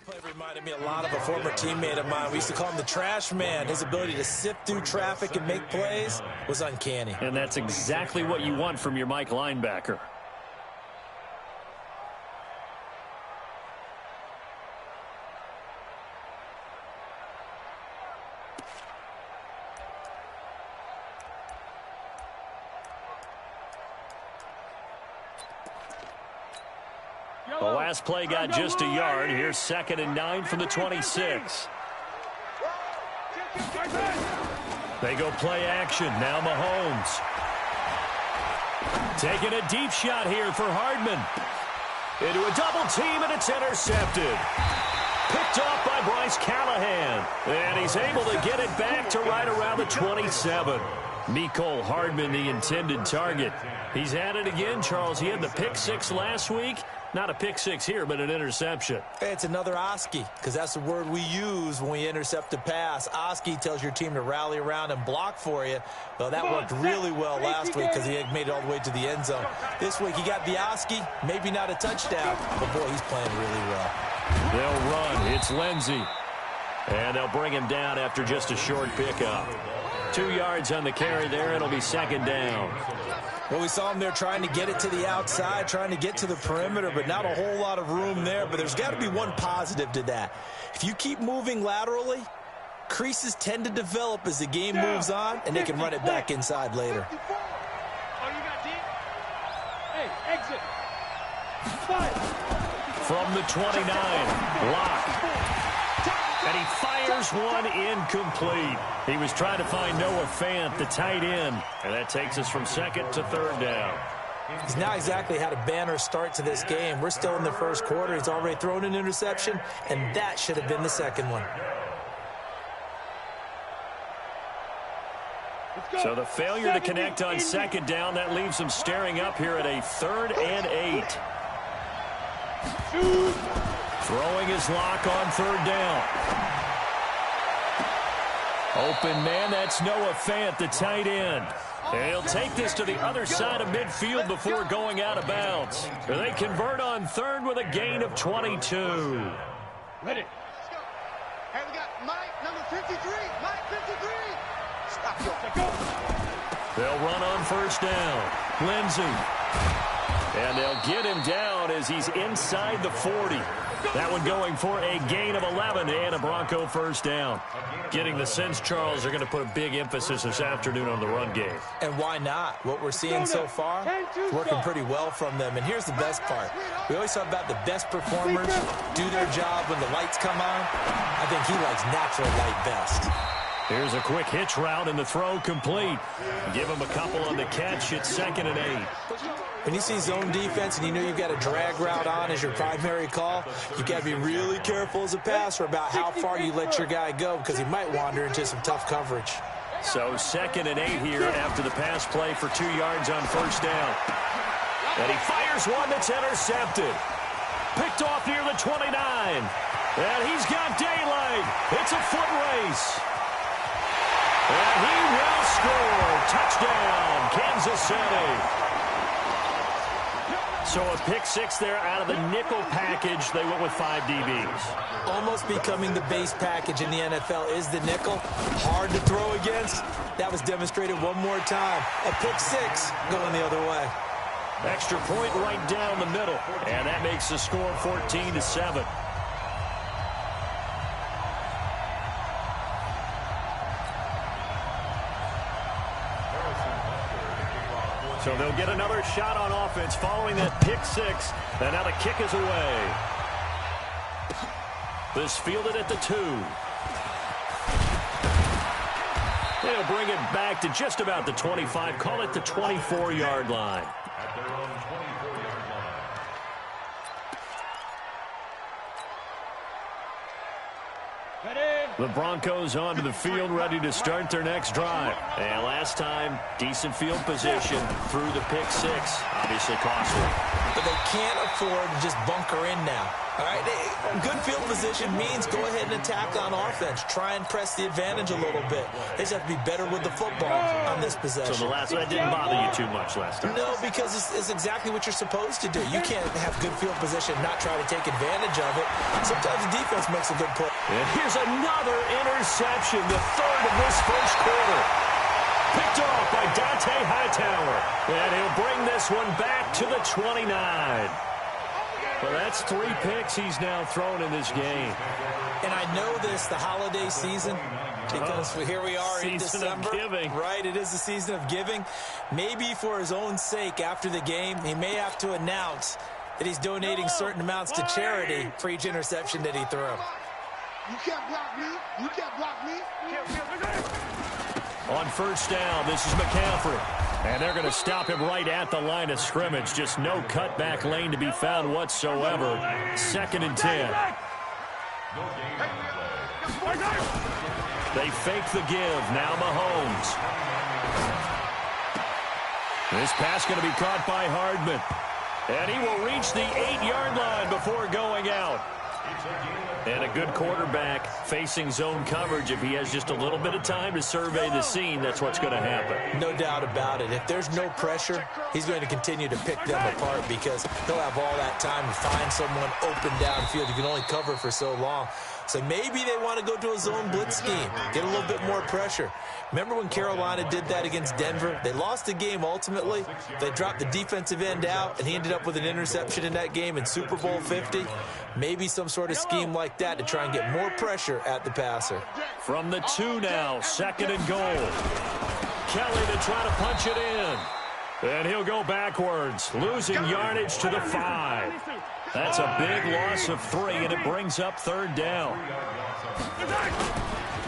play reminded me a lot of a former teammate of mine. We used to call him the trash man. His ability to sift through traffic and make plays was uncanny. And that's exactly what you want from your Mike linebacker. The last play got just a yard. Here's 2nd and 9 from the 26. They go play action. Now Mahomes. Taking a deep shot here for Hardman. Into a double team, and it's intercepted. Picked off by Bryce Callahan. And he's able to get it back to right around the 27. Mecole Hardman, the intended target. He's at it again, Charles. He had the pick six last week. Not a pick six here, but an interception. It's another Oski, because that's the word we use when we intercept a pass. Oski tells your team to rally around and block for you. Well, that worked really well last week because he had made it all the way to the end zone. This week he got the Oski, maybe not a touchdown, but boy, he's playing really well. They'll run. It's Lindsey. And they'll bring him down after just a short pickup. 2 yards on the carry there. It'll be 2nd down. Well, we saw him there trying to get it to the outside, trying to get to the perimeter, but not a whole lot of room there. But there's got to be one positive to that. If you keep moving laterally, creases tend to develop as the game moves on, and they can run it back inside later. Oh, you got deep? Hey, exit. 5. From the 29, Locke. And he fires one incomplete. He was trying to find Noah Fant, the tight end. And that takes us from 2nd to 3rd down. He's not exactly had a banner start to this game. We're still in the first quarter. He's already thrown an interception, and that should have been the second one. So the failure to connect on 2nd down, that leaves him staring up here at a 3rd and 8. Throwing his Lock on 3rd down. Open man, that's Noah Fant, the tight end. And he'll take this to the other side of midfield before going out of bounds. They convert on 3rd with a gain of 22. Ready. Hey, we got Mike, number 53. Mike, 53. Stop. Go. They'll run on 1st down. Lindsey. And they'll get him down as he's inside the 40. That one going for a gain of 11 and a Bronco 1st down. Getting the sense, Charles, they're going to put a big emphasis this afternoon on the run game. And why not? What we're seeing so far is working pretty well from them. And here's the best part. We always talk about the best performers do their job when the lights come on. I think he likes natural light best. Here's a quick hitch route and the throw complete. Give him a couple on the catch. It's 2nd and 8. When you see zone defense and you know you've got a drag route on as your primary call, you got to be really careful as a passer about how far you let your guy go because he might wander into some tough coverage. So 2nd and 8 here after the pass play for 2 yards on 1st down. And he fires one that's intercepted. Picked off near the 29. And he's got daylight. It's a foot race. And he will score. Touchdown, Kansas City. So a pick six there out of the nickel package. They went with 5 DBs. Almost becoming the base package in the NFL is the nickel. Hard to throw against. That was demonstrated one more time. A pick six going the other way. Extra point right down the middle. And that makes the score 14-7. So they'll get another shot on offense following that pick six. And now the kick is away. This fielded at the 2. They'll bring it back to just about the 25. Call it the 24-yard line. At their own 24-yard line. Ready. The Broncos onto the field, ready to start their next drive. And last time, decent field position through the pick six. Obviously costly. But they can't afford to just bunker in now. All right, good field position means go ahead and attack on offense. Try and press the advantage a little bit. They just have to be better with the football on this possession. So that didn't bother you too much last time? No, because it's exactly what you're supposed to do. You can't have good field position and not try to take advantage of it. Sometimes the defense makes a good play. And here's another interception, the third of this first quarter. Picked off by Dante Hightower. And he'll bring this one back to the 29. Well, that's 3 picks he's now thrown in this game. And I know this, the holiday season, because here we are in December. Season of giving. Right, it is the season of giving. Maybe for his own sake after the game, he may have to announce that he's donating certain amounts to charity for each interception that he threw. You can't block me. You can't block me. On first down, this is McCaffrey. And they're going to stop him right at the line of scrimmage. Just no cutback lane to be found whatsoever. 2nd and 10. They fake the give. Now Mahomes. This pass going to be caught by Hardman. And he will reach the 8-yard line before going out. And a good quarterback facing zone coverage. If he has just a little bit of time to survey the scene, that's what's going to happen. No doubt about it. If there's no pressure, he's going to continue to pick them apart because he'll have all that time to find someone open downfield. You can only cover for so long. So maybe they want to go to a zone blitz scheme, get a little bit more pressure. Remember when Carolina did that against Denver? They lost the game ultimately. They dropped the defensive end out, and he ended up with an interception in that game in Super Bowl 50. Maybe some sort of scheme like that to try and get more pressure at the passer. From the 2 now, 2nd and goal. Kelly to try to punch it in. And he'll go backwards, losing yardage to the 5. That's a big loss of 3, and it brings up 3rd down.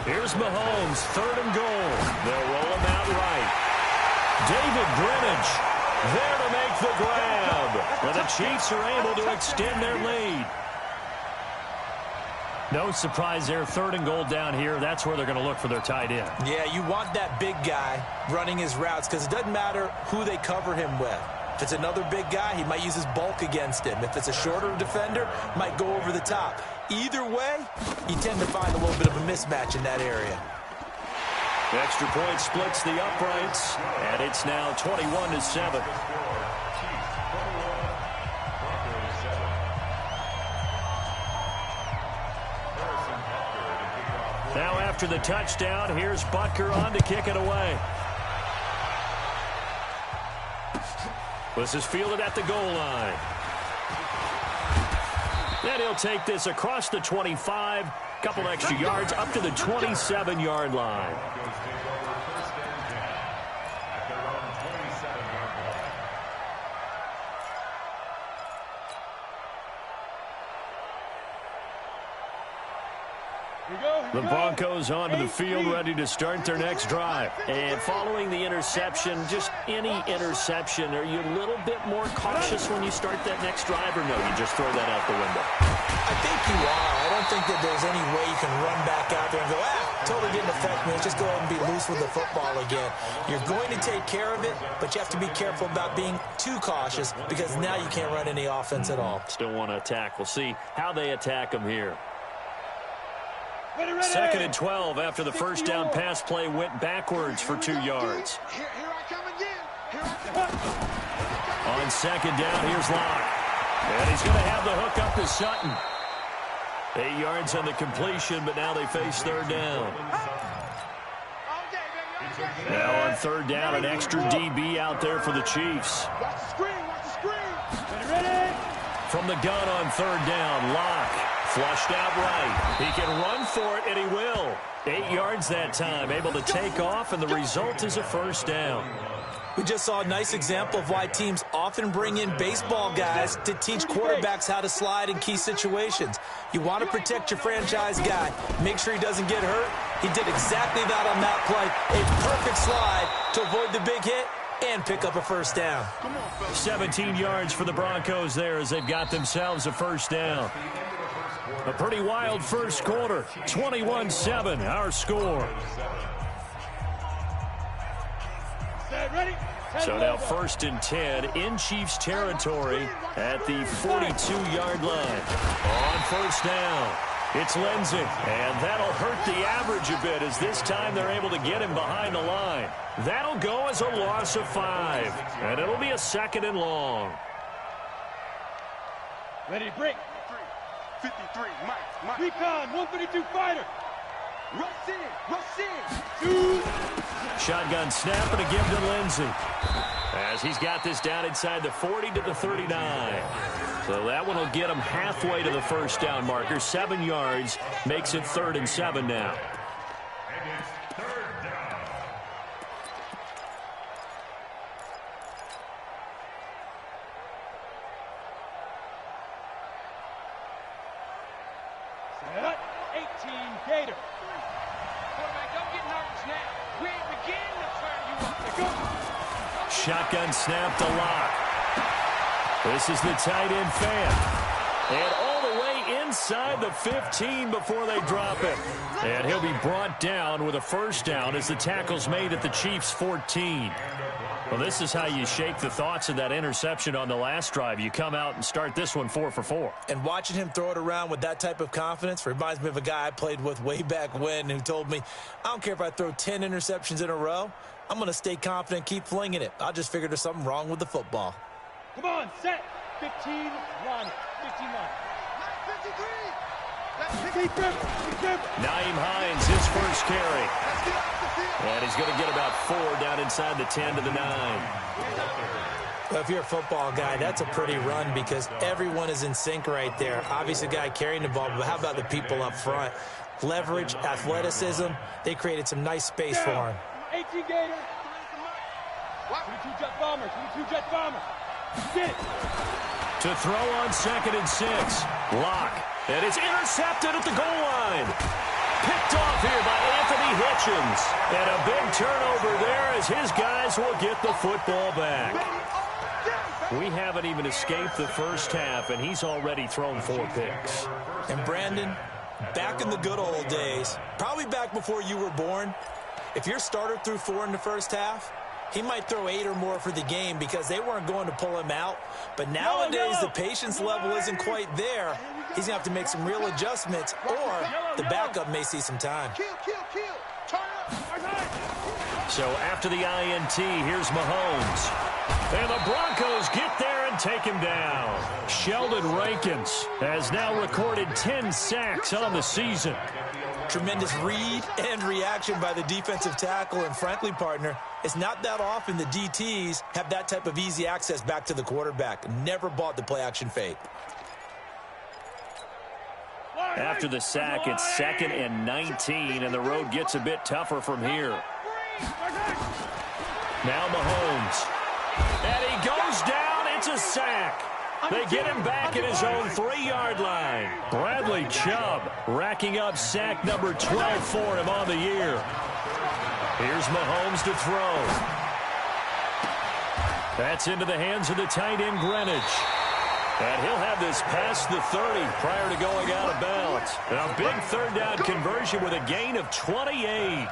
Here's Mahomes, 3rd and goal. They'll roll him out right. David Greenwich there to make the grab. And the Chiefs are able to extend their lead. No surprise there, 3rd and goal down here. That's where they're going to look for their tight end. Yeah, you want that big guy running his routes because it doesn't matter who they cover him with. If it's another big guy, he might use his bulk against him. If it's a shorter defender, might go over the top. Either way, you tend to find a little bit of a mismatch in that area. Extra point splits the uprights, and it's now 21-7. Now after the touchdown, here's Butker on to kick it away. This is fielded at the goal line. And he'll take this across the 25, couple extra yards up to the 27-yard line. The Broncos onto the field, ready to start their next drive. And following the interception, just any interception, are you a little bit more cautious when you start that next drive, or no, you just throw that out the window? I think you are. I don't think that there's any way you can run back out there and go, totally didn't affect me. Let's just go ahead and be loose with the football again. You're going to take care of it, but you have to be careful about being too cautious because now you can't run any offense at all. Still want to attack. We'll see how they attack them here. 2nd and 12 after the first down pass play went backwards for 2 yards. Here I come again. Here I come. On 2nd down, here's Locke. And he's going to have the hook up to Sutton. 8 yards on the completion, but now they face 3rd down. Now on 3rd down, an extra DB out there for the Chiefs. Watch the screen. Watch the screen. Ready. From the gun on 3rd down, Locke. Flushed out right. He can run for it, and he will. 8 yards that time, able to take off, and the result is a 1st down. We just saw a nice example of why teams often bring in baseball guys to teach quarterbacks how to slide in key situations. You want to protect your franchise guy. Make sure he doesn't get hurt. He did exactly that on that play. A perfect slide to avoid the big hit and pick up a 1st down. 17 yards for the Broncos there as they've got themselves a 1st down. A pretty wild first quarter. 21-7, our score. Ready? So now 1st and 10 in Chiefs territory at the 42-yard line. On first down, it's Lindsey. And that'll hurt the average a bit as this time they're able to get him behind the line. That'll go as a loss of 5. And it'll be a 2nd and long. Ready, break. 53, Mike. Recon, 132 fighter. Rush in. Shotgun snap and a give to Lindsey. As he's got this down inside the 40 to the 39. So that one will get him halfway to the first down marker. 7 yards makes it 3rd and 7 now. Set. 18 Gator. Quarterback, don't get nervous now. We ain't beginning to turn you up. Go. Shotgun snap to Lock. This is the tight end fan. And all the way inside the 15 before they drop it. And he'll be brought down with a first down as the tackle's made at the Chiefs' 14. Well, this is how you shake the thoughts of that interception on the last drive. You come out and start this one 4 for 4. And watching him throw it around with that type of confidence reminds me of a guy I played with way back when who told me, I don't care if I throw 10 interceptions in a row. I'm going to stay confident, keep flinging it. I just figured there's something wrong with the football. Come on, set. 15 line. 15 line. 53. Naeem Hines, his first carry. And he's going to get about 4 down inside the 10 to the 9. Well, if you're a football guy, that's a pretty run because everyone is in sync right there. Obviously, the guy carrying the ball, but how about the people up front? Leverage, athleticism, they created some nice space for him. 18 Gator. 22 Jet Bomber. 22 Jet Bomber. Sit. To throw on 2nd and 6. Lock. And it's intercepted at the goal line. Picked off here by Anthony Hitchens. And a big turnover there as his guys will get the football back. We haven't even escaped the first half, and he's already thrown 4 picks. And Brandon, back in the good old days, probably back before you were born, if your starter threw 4 in the first half, he might throw 8 or more for the game because they weren't going to pull him out. But nowadays, the patience level isn't quite there. He's going to have to make some real adjustments, or the backup may see some time. So after the INT, here's Mahomes. And the Broncos get there and take him down. Sheldon Rankins has now recorded 10 sacks on the season. Tremendous read and reaction by the defensive tackle, and frankly, partner, it's not that often the DTs have that type of easy access back to the quarterback. Never bought the play-action fake. After the sack, it's 2nd and 19, and the road gets a bit tougher from here. Now Mahomes. And he goes down. It's a sack. They get him back at his own 3-yard line. Bradley Chubb racking up sack number 12 for him on the year. Here's Mahomes to throw. That's into the hands of the tight end Greenwich. And he'll have this past the 30 prior to going out of bounds. And a big 3rd down conversion with a gain of 28.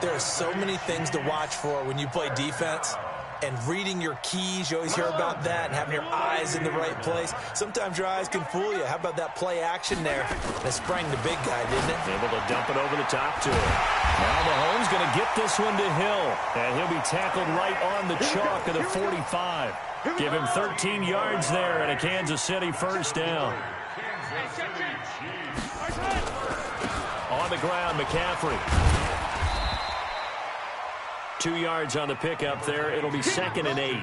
There are so many things to watch for when you play defense. And reading your keys, you always hear about that, and having your eyes in the right place. Sometimes your eyes can fool you. How about that play action there? That sprang the big guy, didn't it? Able to dump it over the top to him. Now Mahomes going to get this one to Hill. And he'll be tackled right on the chalk of the 45. Give him 13 yards there and a Kansas City first down. On the ground, McCaffrey. 2 yards on the pickup there. It'll be 2nd and 8.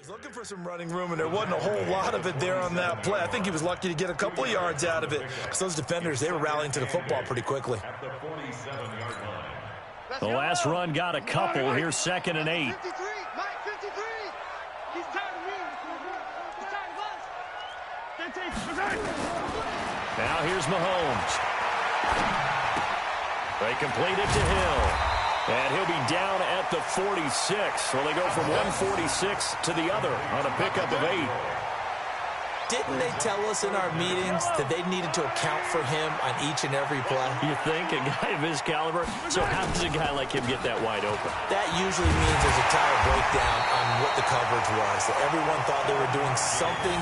Looking for some running room, and there wasn't a whole lot of it there on that play. I think he was lucky to get a couple of yards out of it because those defenders, they were rallying to the football pretty quickly. The last run got a couple. Here's 2nd and 8. 53, Mike, 53. He's tired of me. He's tired of us. Now here's Mahomes. They complete it to Hill. And he'll be down at the 46. So they go from 146 to the other on a pickup of 8. Didn't they tell us in our meetings that they needed to account for him on each and every play? You think? A guy of his caliber? So how does a guy like him get that wide open? That usually means there's a tire breakdown on what the coverage was. That everyone thought they were doing something,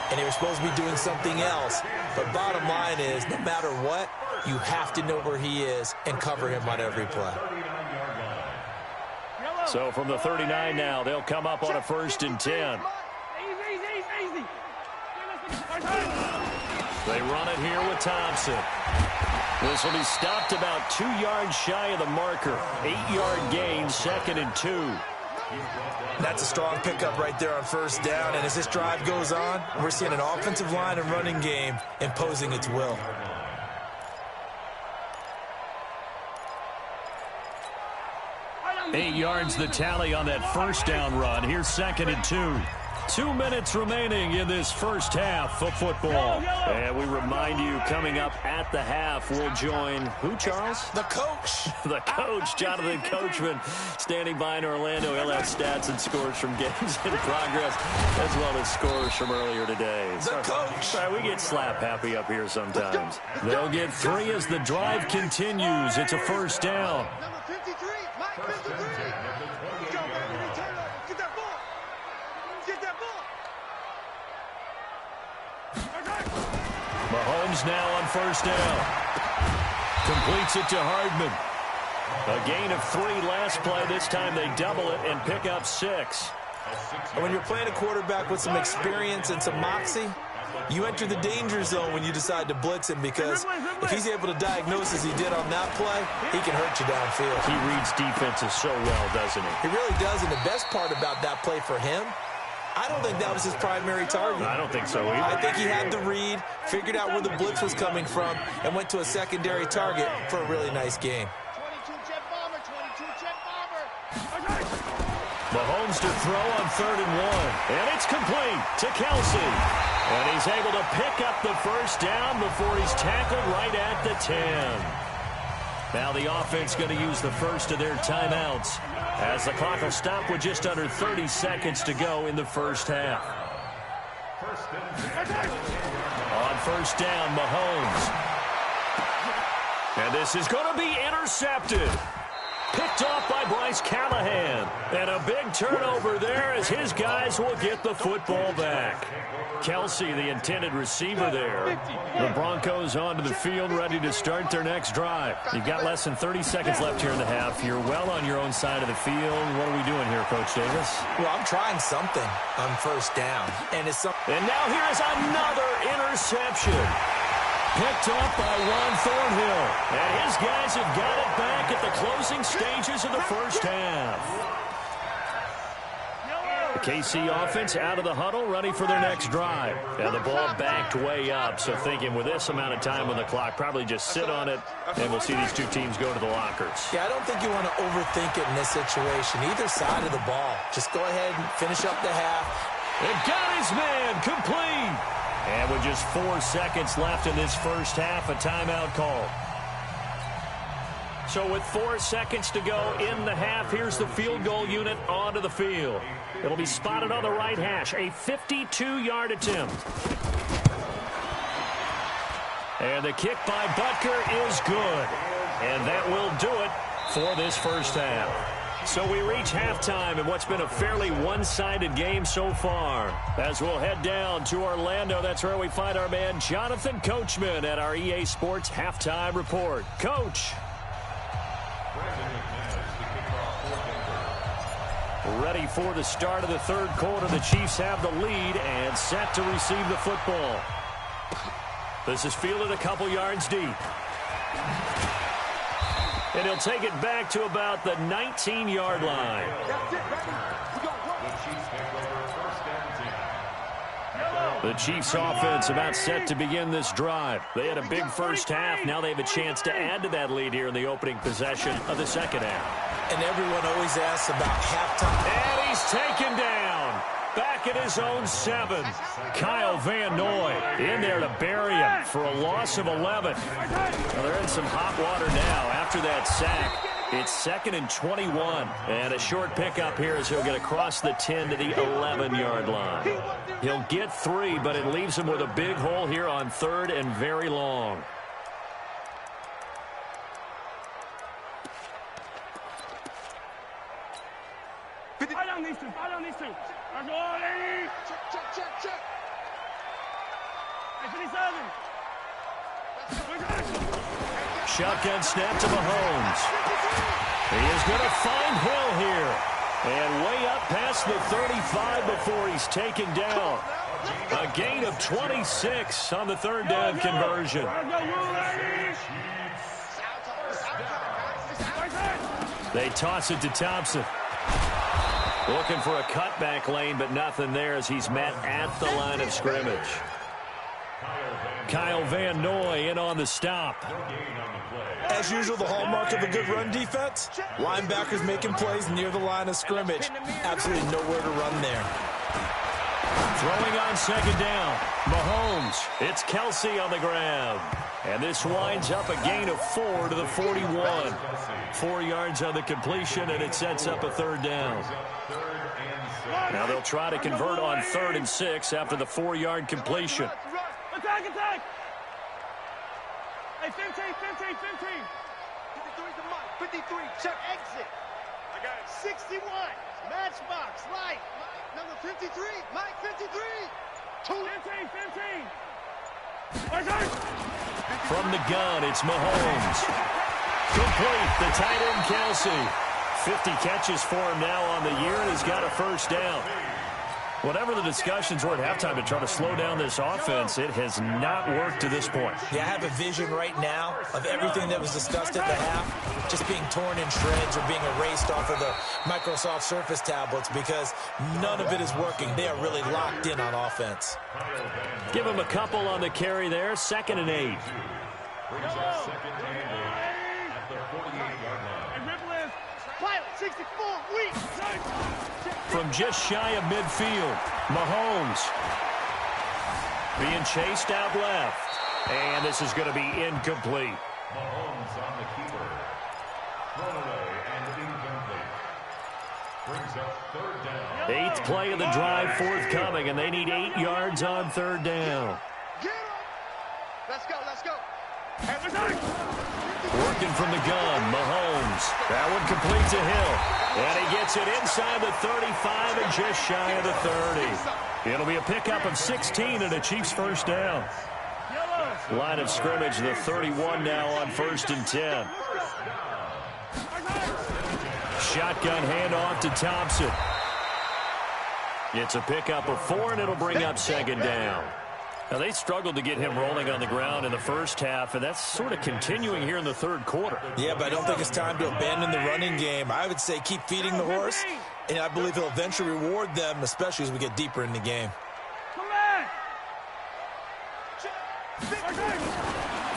and they were supposed to be doing something else. But bottom line is, no matter what, you have to know where he is and cover him on every play. So from the 39 now, they'll come up on a 1st and 10. Easy. They run it here with Thompson. This will be stopped about 2 yards shy of the marker. 8-yard gain, 2nd and 2. That's a strong pickup right there on 1st down. And as this drive goes on, we're seeing an offensive line and running game imposing its will. Eight yards the tally on that 1st down run. Here's 2nd and 2. 2 minutes remaining in this first half of football. And we remind you, coming up at the half, we'll join who, Charles? The coach. The coach, Jonathan Coachman, standing by in Orlando. He'll have stats and scores from games in progress, as well as scores from earlier today. The coach. Sorry, we get slap happy up here sometimes. They'll get 3 as the drive continues. It's a 1st down. Number 53, Mike, 53. Let's go, baby. Return over. Get that ball. Get that ball. Mahomes now on 1st down. Completes it to Hardman. A gain of 3 last play. This time they double it and pick up 6. And when you're playing a quarterback with some experience and some moxie, you enter the danger zone when you decide to blitz him, because if he's able to diagnose as he did on that play, he can hurt you downfield. He reads defenses so well, doesn't he? He really does, and the best part about that play for him, I don't think that was his primary target. I don't think so either. I think he had the read, figured out where the blitz was coming from, and went to a secondary target for a really nice gain. 22 jet bomber, 22 jet bomber. Mahomes to throw on 3rd and 1. And it's complete to Kelsey. And he's able to pick up the 1st down before he's tackled right at the 10. Now the offense going to use the first of their timeouts, as the clock will stop with just under 30 seconds to go in the first half. On 1st down, Mahomes. And this is going to be intercepted. Picked off by Bryce Callahan. And a big turnover there as his guys will get the football back. Kelsey, the intended receiver there. The Broncos onto the field, ready to start their next drive. You've got less than 30 seconds left here in the half. You're well on your own side of the field. What are we doing here, Coach Davis? Well, I'm trying something on 1st down. And And now here is another interception. Picked off by Ron Thornhill. And his guys have got it back at the closing stages of the first half. The KC offense out of the huddle, ready for their next drive. And the ball backed way up, so thinking with this amount of time on the clock, probably just sit on it, and we'll see these two teams go to the lockers. Yeah, I don't think you want to overthink it in this situation. Either side of the ball. Just go ahead and finish up the half. And got his man complete. And with just 4 seconds left in this first half, a timeout call. So with 4 seconds to go in the half, here's the field goal unit onto the field. It'll be spotted on the right hash, a 52-yard attempt. And the kick by Butker is good. And that will do it for this first half. So we reach halftime in what's been a fairly one-sided game so far. As we'll head down to Orlando, that's where we find our man Jonathan Coachman at our EA Sports Halftime Report. Coach. Ready for the start of the third quarter. The Chiefs have the lead and set to receive the football. This is fielded a couple yards deep. And he'll take it back to about the 19-yard line. The Chiefs offense about set to begin this drive. They had a big first half. Now they have a chance to add to that lead here in the opening possession of the second half. And everyone always asks about halftime. And he's taken down. Back at his own 7. Kyle Van Noy in there to bury him for a loss of 11. Well, they're in some hot water now after that sack. It's 2nd and 21. And a short pickup here as he'll get across the 10 to the 11-yard line. He'll get 3, but it leaves him with a big hole here on 3rd and very long. Fire down these two. Fire down these two. Let's go, lady. Check. Hey, 57. Shotgun snap to Mahomes. He is going to find Hill here. And way up past the 35 before he's taken down. A gain of 26 on the 3rd down conversion. They toss it to Thompson. Looking for a cutback lane, but nothing there as he's met at the line of scrimmage. Kyle Van Noy in on the stop. As usual, the hallmark of a good run defense, linebackers making plays near the line of scrimmage. Absolutely nowhere to run there. Throwing on 2nd down. Mahomes. It's Kelsey on the ground. And this winds up a gain of 4 to the 41. 4 yards on the completion, and it sets up a 3rd down. Now they'll try to convert on 3rd and 6 after the 4-yard completion. Attack! Hey, 15. 53, check exit. I got it. 61, matchbox, light. Number 53, Mike 53. 15. From the gun, it's Mahomes. Complete, the tight end Kelsey. 50 catches for him now on the year, and he's got a 1st down. Whatever the discussions were at halftime to try to slow down this offense, it has not worked to this point. Yeah, I have a vision right now of everything that was discussed at the half just being torn in shreds or being erased off of the Microsoft Surface tablets because none of it is working. They are really locked in on offense. Give him a couple on the carry there. 2nd and 8. Pilot 64, weak. From just shy of midfield, Mahomes being chased out left. And this is going to be incomplete. Mahomes on the keeper. Thrown away and incomplete. Brings up 3rd down. 8th play of the drive forthcoming, and they need 8 yards on 3rd down. Get him. Let's go. Working from the gun, Mahomes. That one complete to Hill. And he gets it inside the 35 and just shy of the 30. It'll be a pickup of 16 and a Chiefs 1st down. Line of scrimmage, the 31 now on 1st and 10. Shotgun handoff to Thompson. It's a pickup of 4, and it'll bring up 2nd down. Now, they struggled to get him rolling on the ground in the first half, and that's sort of continuing here in the 3rd quarter. Yeah, but I don't think it's time to abandon the running game. I would say keep feeding the horse, and I believe he'll eventually reward them, especially as we get deeper in the game.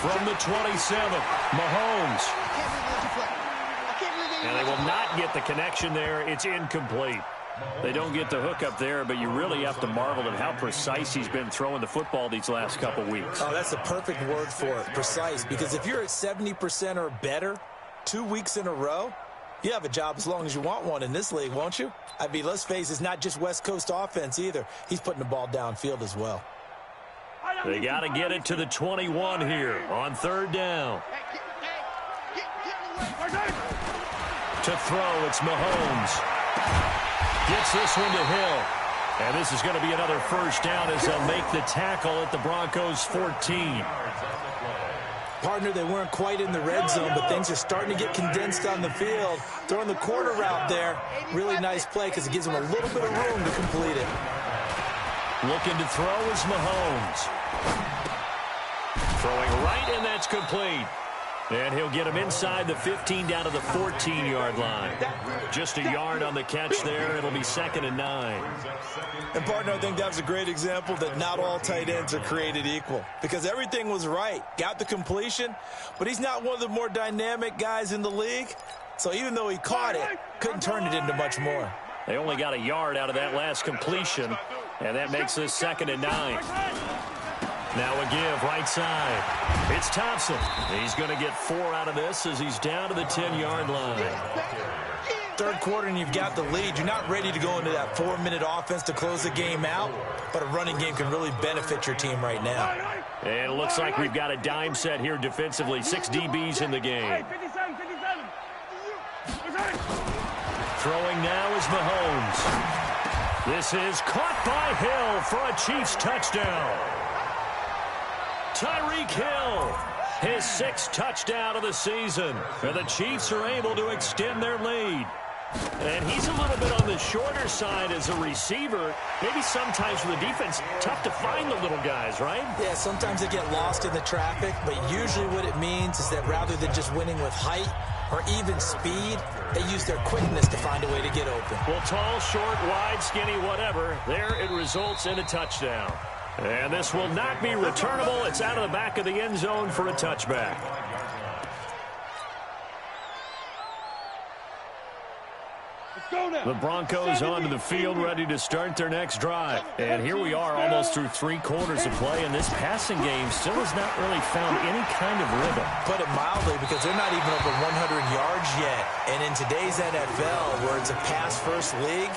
From the 27, Mahomes. And they will not get the connection there. It's incomplete. They don't get the hook up there, but you really have to marvel at how precise he's been throwing the football these last couple weeks. Oh, that's the perfect word for it, precise, because if you're at 70% or better 2 weeks in a row, you have a job as long as you want one in this league, won't you? I mean, let's face it, it's not just West Coast offense either. He's putting the ball downfield as well. They got to get it to the 21 here on 3rd down. To throw, it's Mahomes. Gets this one to Hill. And this is going to be another 1st down as they'll make the tackle at the Broncos 14. Partner, they weren't quite in the red zone, but things are starting to get condensed on the field. Throwing the quarter route there, really nice play because it gives them a little bit of room to complete it. Looking to throw is Mahomes. Throwing right, and that's complete. And he'll get him inside the 15 down to the 14-yard line. Just a yard on the catch there. It'll be 2nd and 9. And, partner, I think that was a great example that not all tight ends are created equal. Because everything was right. Got the completion, but he's not one of the more dynamic guys in the league. So even though he caught it, couldn't turn it into much more. They only got a yard out of that last completion, and that makes this 2nd and 9. Now a give right side. It's Thompson. He's going to get 4 out of this as he's down to the 10-yard line. Third quarter and you've got the lead. You're not ready to go into that 4-minute offense to close the game out, but a running game can really benefit your team right now. And it looks like we've got a dime set here defensively. 6 DBs in the game. Throwing now is Mahomes. This is caught by Hill for a Chiefs touchdown. Tyreek Hill, his 6th touchdown of the season. And the Chiefs are able to extend their lead. And he's a little bit on the shorter side as a receiver. Maybe sometimes for the defense, tough to find the little guys, right? Yeah, sometimes they get lost in the traffic, but usually what it means is that rather than just winning with height or even speed, they use their quickness to find a way to get open. Well, tall, short, wide, skinny, whatever, there it results in a touchdown. And this will not be returnable. It's out of the back of the end zone for a touchback. The Broncos onto the field ready to start their next drive. And here we are almost through 3 quarters of play, and this passing game still has not really found any kind of rhythm. Put it mildly, because they're not even over 100 yards yet. And in today's NFL, where it's a pass-first league,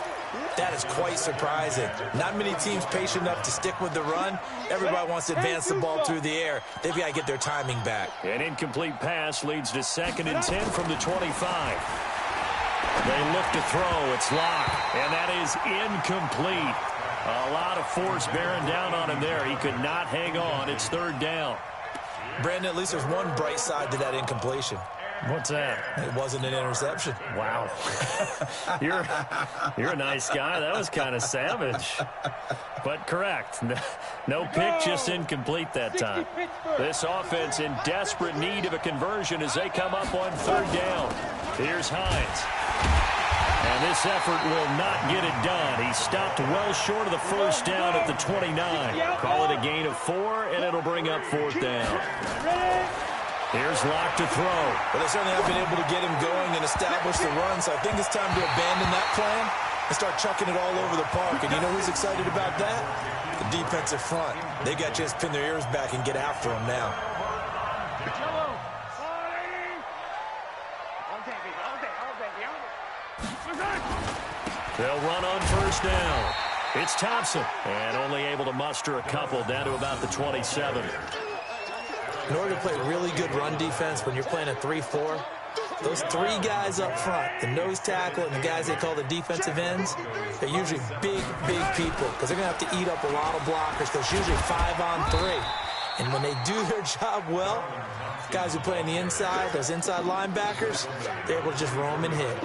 that is quite surprising. Not many teams patient enough to stick with the run. Everybody wants to advance the ball through the air. They've got to get their timing back. An incomplete pass leads to 2nd and 10 from the 25. They look to throw. It's locked. And that is incomplete. A lot of force bearing down on him there. He could not hang on. It's 3rd down. Brandon, at least there's one bright side to that incompletion. What's that? It wasn't an interception. Wow. You're a nice guy. That was kind of savage. But correct. No pick, just incomplete that time. This offense in desperate need of a conversion as they come up on 3rd down. Here's Hines. And this effort will not get it done. He stopped well short of the 1st down at the 29. Call it a gain of 4, and it'll bring up 4th down. Here's Locke to throw. Well, they certainly have been able to get him going and establish the run, so I think it's time to abandon that plan and start chucking it all over the park. And you know who's excited about that? The defensive front. They got a chance to pin their ears back and get after him now. They'll run on 1st down. It's Thompson, and only able to muster a couple down to about the 27. In order to play really good run defense when you're playing a 3-4, those 3 guys up front, the nose tackle and the guys they call the defensive ends, they're usually big, big people because they're going to have to eat up a lot of blockers. There's usually 5 on 3. And when they do their job well, guys who play on the inside, those inside linebackers, they're able to just roam and hit.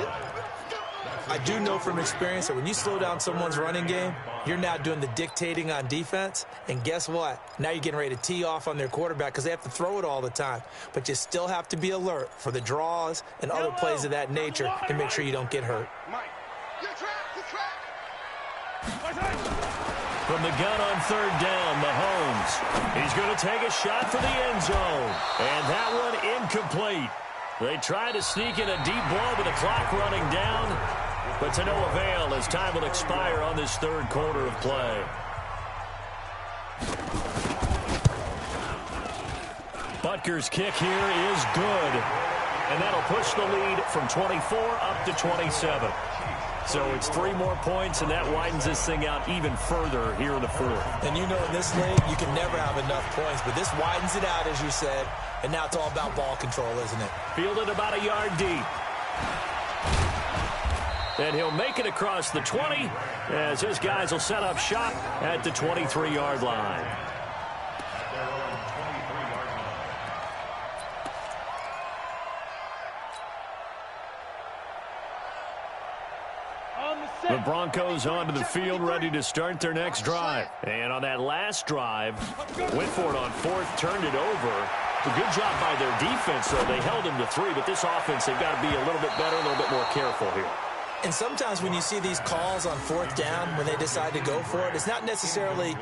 I do know from experience that when you slow down someone's running game, you're now doing the dictating on defense. And guess what? Now you're getting ready to tee off on their quarterback because they have to throw it all the time. But you still have to be alert for the draws and other plays of that nature to make sure you don't get hurt. From the gun on 3rd down, Mahomes. He's going to take a shot for the end zone. And that one incomplete. They try to sneak in a deep ball with the clock running down, but to no avail as time will expire on this 3rd quarter of play. Butker's kick here is good, and that'll push the lead from 24 up to 27. So it's 3 more points, and that widens this thing out even further here in the 4th. And you know in this league, you can never have enough points, but this widens it out, as you said, and now it's all about ball control, isn't it? Fielded about a yard deep. And he'll make it across the 20 as his guys will set up shop at the 23-yard line. The Broncos onto the field ready to start their next drive. And on that last drive, went for it on 4th, turned it over. A good job by their defense, though. They held him to 3, but this offense, they've got to be a little bit better, a little bit more careful here. And sometimes when you see these calls on 4th down, when they decide to go for it, it's not necessarily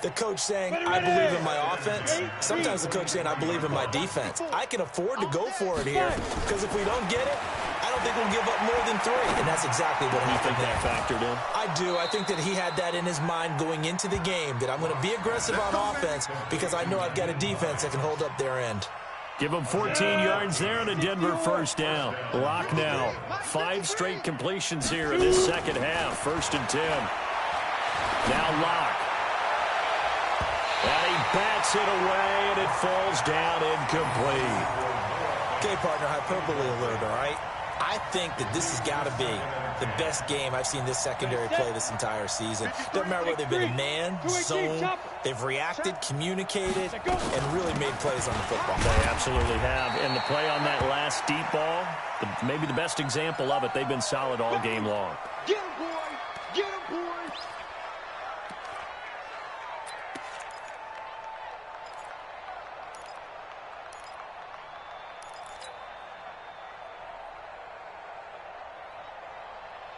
the coach saying, I believe in my offense. Sometimes the coach saying, I believe in my defense. I can afford to go for it here because if we don't get it, I don't think we'll give up more than 3. And that's exactly what happened there. You think that factored in? I do. I think that he had that in his mind going into the game, that I'm going to be aggressive on offense because I know I've got a defense that can hold up their end. Give them 14 yards there and a Denver 1st down. Lock now. 5 straight completions here in this second half. 1st and 10. Now Lock. And he bats it away, and it falls down incomplete. Okay, partner, hyperbole alert, all right? I think that this has got to be the best game I've seen this secondary play this entire season. Doesn't matter whether they've been a man, zone, they've reacted, communicated, and really made plays on the football. They absolutely have. And the play on that last deep ball, maybe the best example of it, they've been solid all game long. Get him, boy! Get him, boy!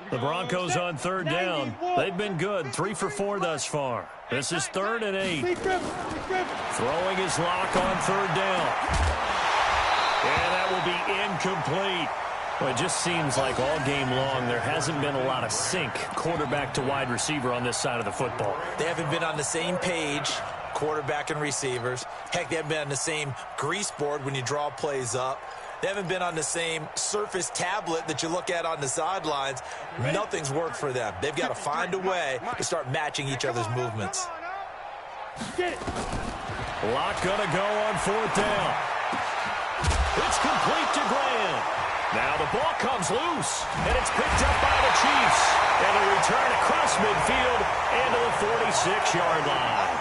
The Broncos on 3rd down. They've been good. 3 for 4 thus far. This is 3rd and 8. Throwing his Lock on 3rd down. And that will be incomplete. Well, it just seems like all game long there hasn't been a lot of sync quarterback to wide receiver on this side of the football. They haven't been on the same page, quarterback and receivers. Heck, they haven't been on the same grease board when you draw plays up. They haven't been on the same Surface tablet that you look at on the sidelines. Nothing's worked for them. They've got to find a way to start matching each other's movements. Lock going to go on 4th down. It's complete to Graham. Now the ball comes loose, and it's picked up by the Chiefs. And a return across midfield into the 46-yard line.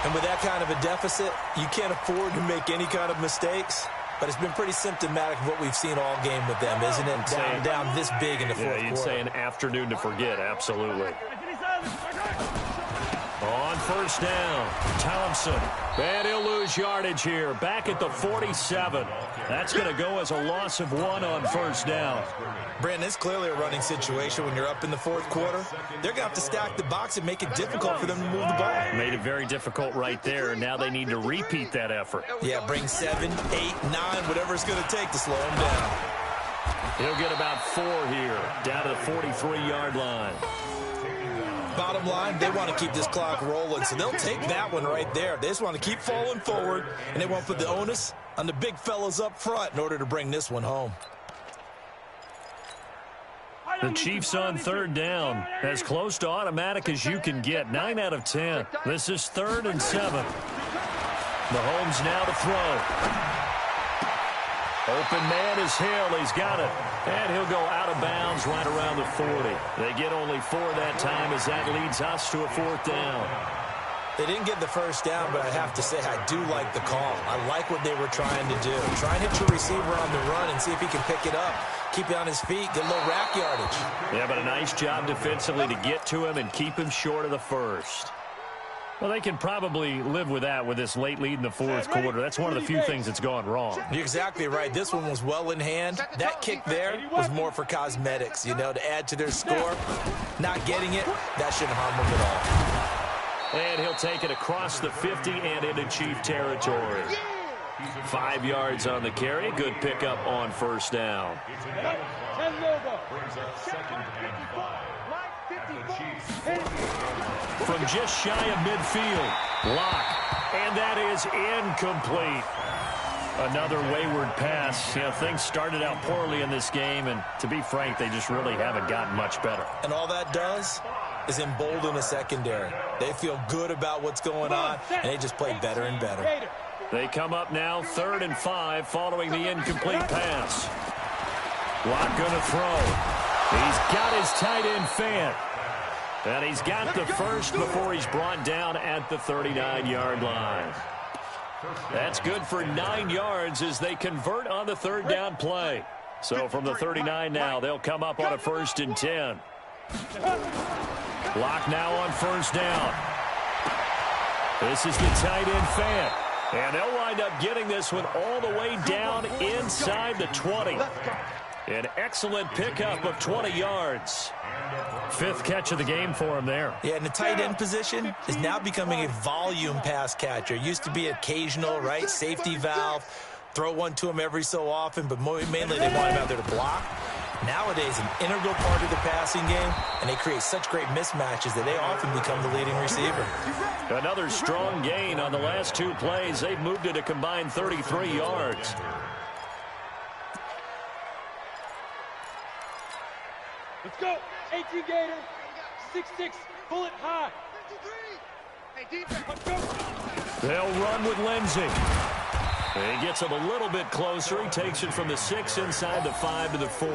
And with that kind of a deficit, you can't afford to make any kind of mistakes. But it's been pretty symptomatic of what we've seen all game with them, isn't it? Down this big in the fourth quarter. You'd say an afternoon to forget, absolutely. On 1st down, Thompson. And he'll lose yardage here. Back at the 47. That's going to go as a loss of 1 on 1st down. Brandon, it's clearly a running situation when you're up in the 4th quarter. They're going to have to stack the box and make it difficult for them to move the ball. Made it very difficult right there. Now they need to repeat that effort. Yeah, bring 7, 8, 9, whatever it's going to take to slow him down. He'll get about 4 here, down to the 43-yard line. Bottom line, they want to keep this clock rolling, so they'll take that one right there. They just want to keep falling forward, and they want to put the onus on the big fellas up front in order to bring this one home. The Chiefs on 3rd down, as close to automatic as you can get. 9 out of 10. This is 3rd and 7. Mahomes now to throw. Open man is Hill. He's got it. And he'll go out of bounds right around the 40. They get only 4 that time as that leads us to a 4th down. They didn't get the 1st down, but I have to say I do like the call. I like what they were trying to do. Try and hit your receiver on the run and see if he can pick it up. Keep it on his feet, get a little rack yardage. Yeah, but a nice job defensively to get to him and keep him short of the 1st. Well, they can probably live with that with this late lead in the 4th quarter. That's one of the few things that's gone wrong. You're exactly right. This one was well in hand. That kick there was more for cosmetics, you know, to add to their score. Not getting it, that shouldn't harm them at all. And he'll take it across the 50 and into Chief territory. 5 yards on the carry. Good pickup on 1st down. From just shy of midfield, Lock, and that is incomplete. Another wayward pass. You know, things started out poorly in this game, and to be frank, they just really haven't gotten much better. And all that does is embolden the secondary. They feel good about what's going on, and they just play better and better. They come up now 3rd and 5 following the incomplete pass. Lock going to throw. He's got his tight end Fant. And he's got the 1st before he's brought down at the 39-yard line. That's good for 9 yards as they convert on the 3rd down play. So from the 39 now, they'll come up on a 1st and 10. Lock now on 1st down. This is the tight end Fant. And they'll wind up getting this one all the way down inside the 20. An excellent pickup of 20 yards. 5th catch of the game for him there. Yeah, and the tight end position is now becoming a volume pass catcher. Used to be occasional, right? Safety valve. Throw one to him every so often, but mainly they want him out there to block. Nowadays, an integral part of the passing game, and they create such great mismatches that they often become the leading receiver. Another strong gain on the last 2 plays. They've moved it a combined 33 yards. Let's go. 18 Gator. 6'6". Bullet high. Hey, defense. Let's go. They'll run with Lindsey. He gets him a little bit closer. He takes it from the 6 inside the 5 to the 4.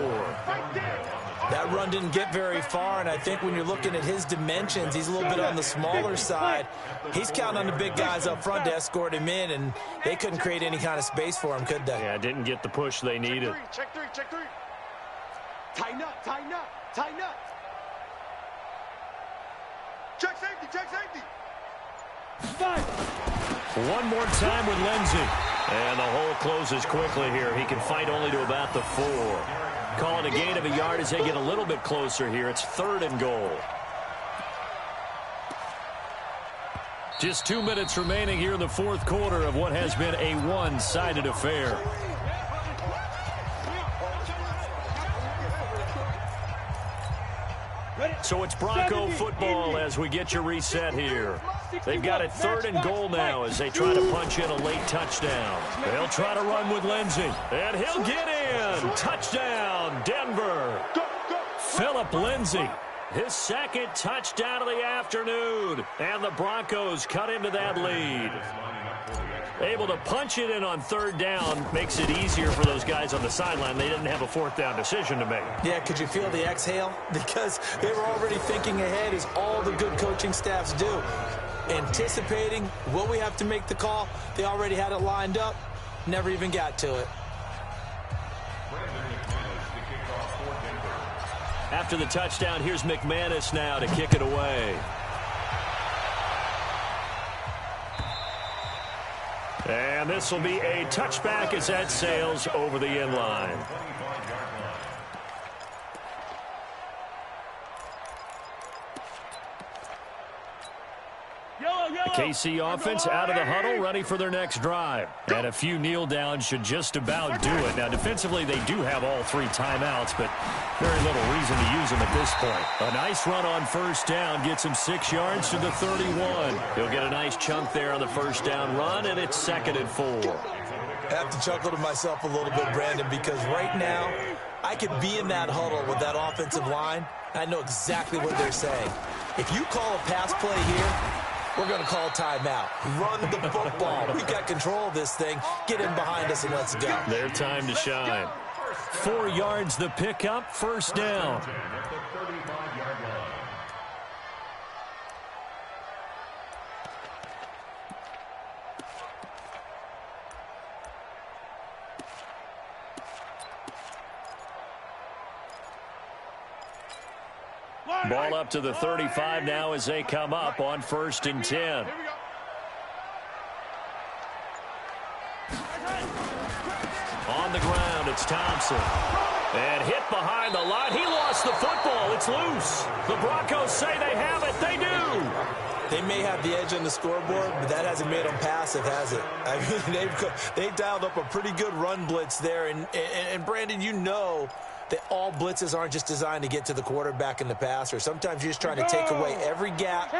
That run didn't get very far, and I think when you're looking at his dimensions, he's a little bit on the smaller side. He's counting on the big guys up front to escort him in, and they couldn't create any kind of space for him, could they? Yeah, didn't get the push they needed. Check three. Tighten up. Check safety. 5. One more time with Lindsey. And the hole closes quickly here. He can fight only to about the 4. Call it a gain of a yard as they get a little bit closer here. It's 3rd and goal. Just 2 minutes remaining here in the 4th quarter of what has been a one-sided affair. So it's Bronco football as we get your reset here. They've got it 3rd and goal now as they try to punch in a late touchdown. They'll try to run with Lindsey, and he'll get in. Touchdown, Denver. Phillip Lindsey, his 2nd touchdown of the afternoon, and the Broncos cut into that lead. Able to punch it in on 3rd down makes it easier for those guys on the sideline. They didn't have a 4th down decision to make. Yeah, could you feel the exhale? Because they were already thinking ahead, as all the good coaching staffs do. Anticipating, will we have to make the call? They already had it lined up. Never even got to it. After the touchdown, here's McManus now to kick it away. And this will be a touchback as that sails over the end line. The KC offense out of the huddle, ready for their next drive. And a few kneel downs should just about do it. Now, defensively, they do have all 3 timeouts, but very little reason to use them at this point. A nice run on 1st down gets him 6 yards to the 31. He'll get a nice chunk there on the 1st down run, and it's 2nd and 4. I have to chuckle to myself a little bit, Brandon, because right now I could be in that huddle with that offensive line. I know exactly what they're saying. If you call a pass play here, we're going to call timeout. Run the football. We've got control of this thing. Get in behind us and let's go. Their time to shine. 4 yards the pickup, 1st down. Ball up to the 35 now as they come up on 1st and 10. On the ground, it's Thompson. And hit behind the line. He lost the football. It's loose. The Broncos say they have it. They do. They may have the edge on the scoreboard, but that hasn't made them passive, has it? I mean, they've dialed up a pretty good run blitz there. And Brandon, you know that all blitzes aren't just designed to get to the quarterback in the passer. Sometimes you're just trying to take away every gap,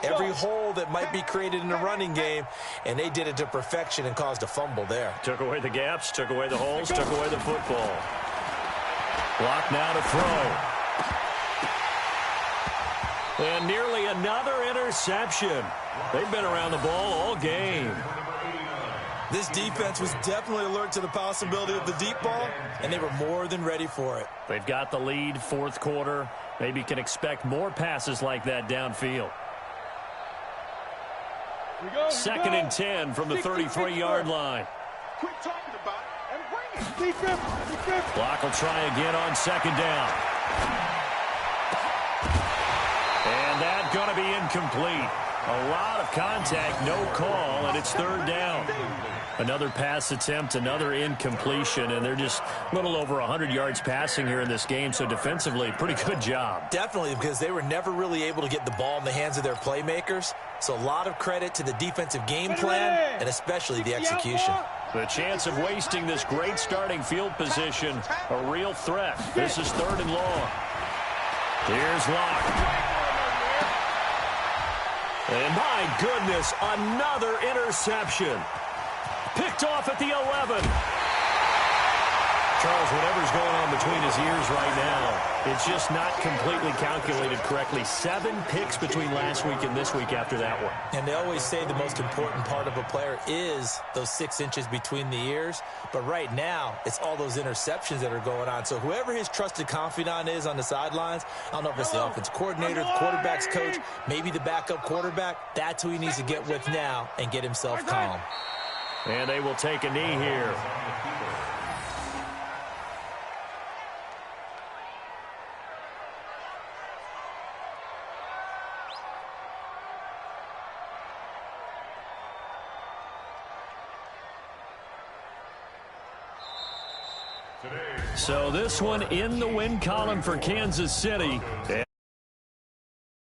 every hole that might be created in the running game, and they did it to perfection and caused a fumble there. Took away the gaps, took away the holes, took away the football. Block now to throw. And nearly another interception. They've been around the ball all game. This defense was definitely alert to the possibility of the deep ball, and they were more than ready for it. They've got the lead, 4th quarter. Maybe can expect more passes like that downfield. 2nd and 10 from the 33-yard line. Quit talking about it and bring it. Block will try again on 2nd down. And that's going to be incomplete. A lot of contact, no call, and it's third down. Another pass attempt, another incompletion, and they're just a little over 100 yards passing here in this game, so defensively, pretty good job. Definitely, because they were never really able to get the ball in the hands of their playmakers, so a lot of credit to the defensive game plan and especially the execution. The chance of wasting this great starting field position, a real threat. This is third and long. Here's Locke. And my goodness, another interception. Picked off at the 11. Charles, whatever's going on between his ears right now, it's just not completely calculated correctly. 7 picks between last week and this week after that one. And they always say the most important part of a player is those 6 inches between the ears. But right now, it's all those interceptions that are going on. So whoever his trusted confidant is on the sidelines, I don't know if it's the offense coordinator, the quarterback's coach, maybe the backup quarterback, that's who he needs to get with now and get himself calm. And they will take a knee here. So this one in the win column for Kansas City.